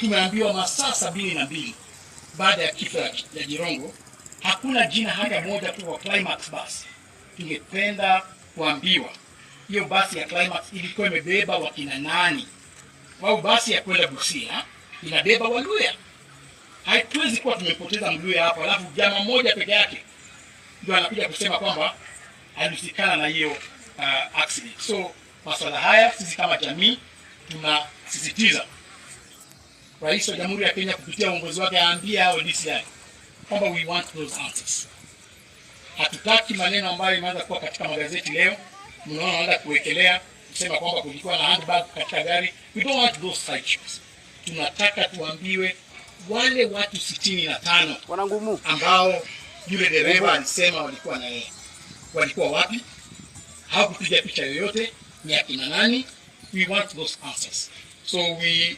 tumeambiwa masaa 72 baada ya kifo ya Jirongo, hakuna jina hata moja tu wa Climax bus. Tungependa kuambiwa hiyo basi ya Climax ilikuwa imebeba wakina nani? Au basi ya kwenda Busia inabeba Waluya? Hatuwezi kuwa tumepoteza Mluya hapa alafu jamaa mmoja peke yake ndio anakuja kusema kwamba alihusikana na hiyo accident. So masuala haya sisi kama jamii tunasisitiza Rais wa Jamhuri ya Kenya kupitia uongozi wake aambia hao DCI kwamba we want those answers. Hatutaki maneno ambayo imeanza kuwa katika magazeti leo, mnaona wanaanza kuwekelea kusema kwamba kulikuwa na handbag katika gari. We don't want those sideshows. Tunataka tuambiwe wale watu 65 wanangumu ambao yule dereva alisema walikuwa na yeye, walikuwa wapi? Hakupiga picha yoyote, ni akina nani? We want those answers. So we